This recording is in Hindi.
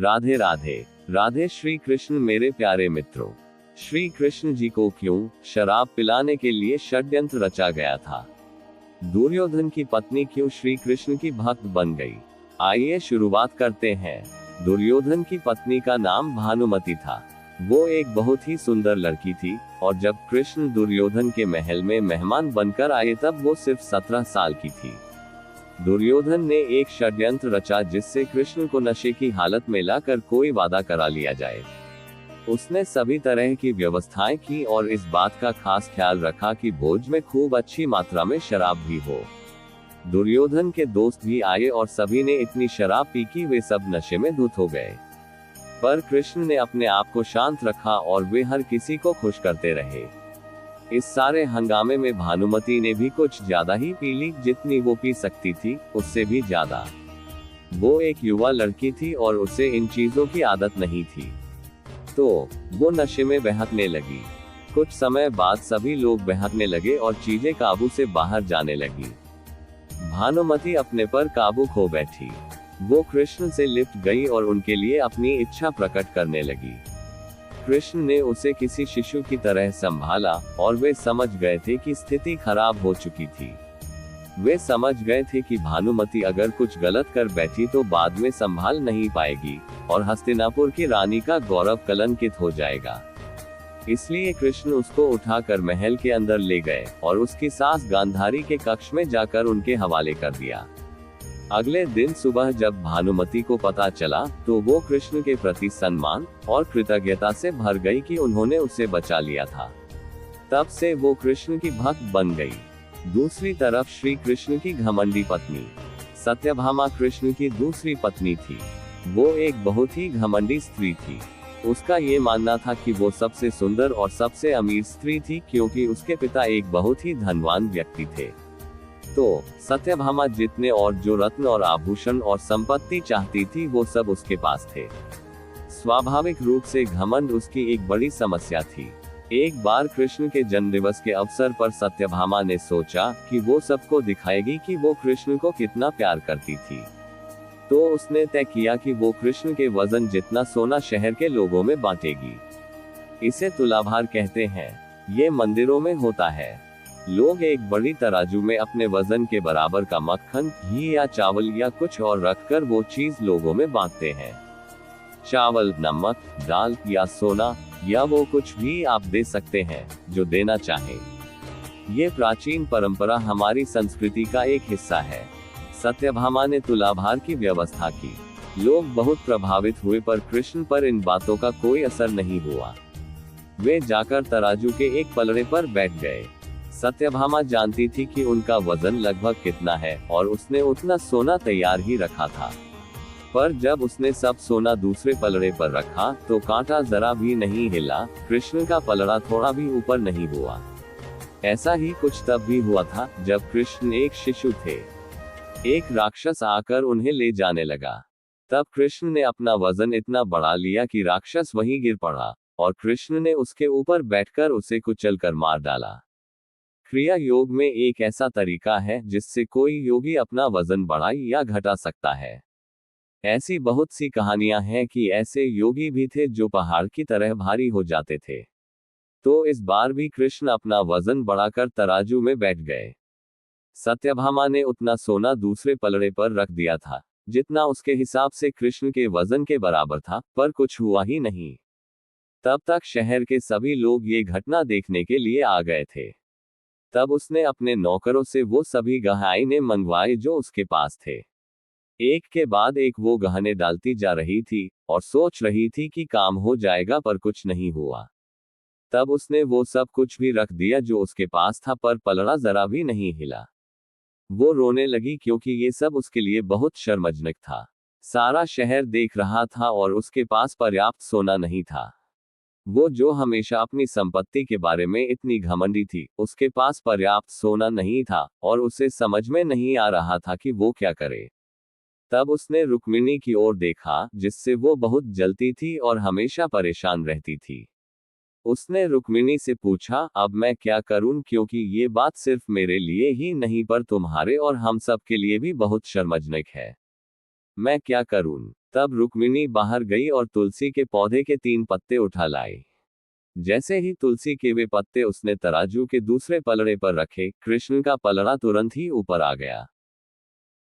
राधे राधे। राधे श्री कृष्ण मेरे प्यारे मित्रों। श्री कृष्ण जी को क्यों शराब पिलाने के लिए षड्यंत्र रचा गया था? दुर्योधन की पत्नी क्यों श्री कृष्ण की भक्त बन गई? आइए शुरुआत करते हैं। दुर्योधन की पत्नी का नाम भानुमति था। वो एक बहुत ही सुंदर लड़की थी और जब कृष्ण दुर्योधन के महल में मेहमान बनकर आए तब वो सिर्फ 17 साल की थी। दुर्योधन ने एक षड्यंत्र रचा जिससे कृष्ण को नशे की हालत में लाकर कोई वादा करा लिया जाए। उसने सभी तरह की व्यवस्थाएं की और इस बात का खास ख्याल रखा कि भोज में खूब अच्छी मात्रा में शराब भी हो। दुर्योधन के दोस्त भी आए और सभी ने इतनी शराब पी कि वे सब नशे में धुत हो गए। पर कृष्ण ने अपने आप को शांत रखा और वे हर किसी को खुश करते रहे। इस सारे हंगामे में भानुमति ने भी कुछ ज्यादा ही पी ली, जितनी वो पी सकती थी उससे भी ज्यादा। वो एक युवा लड़की थी और उसे इन चीजों की आदत नहीं थी, तो वो नशे में बहकने लगी। कुछ समय बाद सभी लोग बहकने लगे और चीजें काबू से बाहर जाने लगी। भानुमति अपने पर काबू खो बैठी। वो कृष्ण से लिप्ट गई और उनके लिए अपनी इच्छा प्रकट करने लगी। कृष्ण ने उसे किसी शिशु की तरह संभाला और वे समझ गए थे कि स्थिति खराब हो चुकी थी। वे समझ गए थे कि भानुमति अगर कुछ गलत कर बैठी तो बाद में संभाल नहीं पाएगी और हस्तिनापुर की रानी का गौरव कलंकित हो जाएगा। इसलिए कृष्ण उसको उठाकर महल के अंदर ले गए और उसकी सास गांधारी के कक्ष में जाकर उनके हवाले कर दिया। अगले दिन सुबह जब भानुमति को पता चला तो वो कृष्ण के प्रति सम्मान और कृतज्ञता से भर गई कि उन्होंने उसे बचा लिया था। तब से वो कृष्ण की भक्त बन गई। दूसरी तरफ श्री कृष्ण की घमंडी पत्नी सत्यभामा कृष्ण की दूसरी पत्नी थी। वो एक बहुत ही घमंडी स्त्री थी। उसका ये मानना था कि वो सबसे सुंदर और सबसे अमीर स्त्री थी क्योंकि उसके पिता एक बहुत ही धनवान व्यक्ति थे। तो सत्यभामा जितने और जो रत्न और आभूषण और संपत्ति चाहती थी वो सब उसके पास थे। स्वाभाविक रूप से घमंड उसकी एक बड़ी समस्या थी। एक बार कृष्ण के जन्मदिवस के अवसर पर सत्यभामा ने सोचा कि वो सबको दिखाएगी कि वो कृष्ण को कितना प्यार करती थी। तो उसने तय किया कि वो कृष्ण के वजन जितना सोना शहर के लोगों में बांटेगी। इसे तुलाभार कहते हैं। ये मंदिरों में होता है। लोग एक बड़ी तराजू में अपने वजन के बराबर का मक्खन, घी या चावल या कुछ और रखकर वो चीज लोगों में बांटते हैं। चावल, नमक, दाल या सोना या वो कुछ भी आप दे सकते हैं जो देना चाहें। ये प्राचीन परंपरा हमारी संस्कृति का एक हिस्सा है। सत्यभामा ने तुलाभार की व्यवस्था की। लोग बहुत प्रभावित हुए पर कृष्ण पर इन बातों का कोई असर नहीं हुआ। वे जाकर तराजू के एक पलड़े पर बैठ गए। सत्यभामा जानती थी कि उनका वजन लगभग कितना है और उसने उतना सोना तैयार ही रखा था। पर जब उसने सब सोना दूसरे पलड़े पर रखा तो कांटा जरा भी नहीं हिला। कृष्ण का पलड़ा थोड़ा भी ऊपर नहीं हुआ। ऐसा ही कुछ तब भी हुआ था जब कृष्ण एक शिशु थे। एक राक्षस आकर उन्हें ले जाने लगा। तब कृष्ण ने अपना वजन इतना बढ़ा लिया कि राक्षस वहीं गिर पड़ा और कृष्ण ने उसके ऊपर बैठकर उसे कुचलकर मार डाला। क्रिया योग में एक ऐसा तरीका है जिससे कोई योगी अपना वजन बढ़ा या घटा सकता है। ऐसी बहुत सी कहानियां हैं कि ऐसे योगी भी थे जो पहाड़ की तरह भारी हो जाते थे। तो इस बार भी कृष्ण अपना वजन बढ़ाकर तराजू में बैठ गए। सत्यभामा ने उतना सोना दूसरे पलड़े पर रख दिया था जितना उसके हिसाब से कृष्ण के वजन के बराबर था, पर कुछ हुआ ही नहीं। तब तक शहर के सभी लोग ये घटना देखने के लिए आ गए थे। तब उसने अपने नौकरों से वो सभी गहने मंगवाए जो उसके पास थे। एक के बाद एक वो गहने डालती जा रही थी और सोच रही थी कि काम हो जाएगा, पर कुछ नहीं हुआ। तब उसने वो सब कुछ भी रख दिया जो उसके पास था, पर पलड़ा जरा भी नहीं हिला। वो रोने लगी क्योंकि ये सब उसके लिए बहुत शर्मजनक था। सारा शहर देख रहा था और उसके पास पर्याप्त सोना नहीं था। वो जो हमेशा अपनी संपत्ति के बारे में इतनी घमंडी थी, उसके पास पर्याप्त सोना नहीं था और उसे समझ में नहीं आ रहा था कि वो क्या करे। तब उसने रुक्मिणी की ओर देखा जिससे वो बहुत जलती थी और हमेशा परेशान रहती थी। उसने रुक्मिणी से पूछा, अब मैं क्या करूं, क्योंकि ये बात सिर्फ मेरे लिए ही नहीं पर तुम्हारे और हम सब के लिए भी बहुत शर्मजनक है। मैं क्या करूं? तब रुक्मिणी बाहर गई और तुलसी के पौधे के 3 पत्ते उठा लाई। जैसे ही तुलसी के वे पत्ते उसने तराजू के दूसरे पलड़े पर रखे, कृष्ण का पलड़ा तुरंत ही ऊपर आ गया।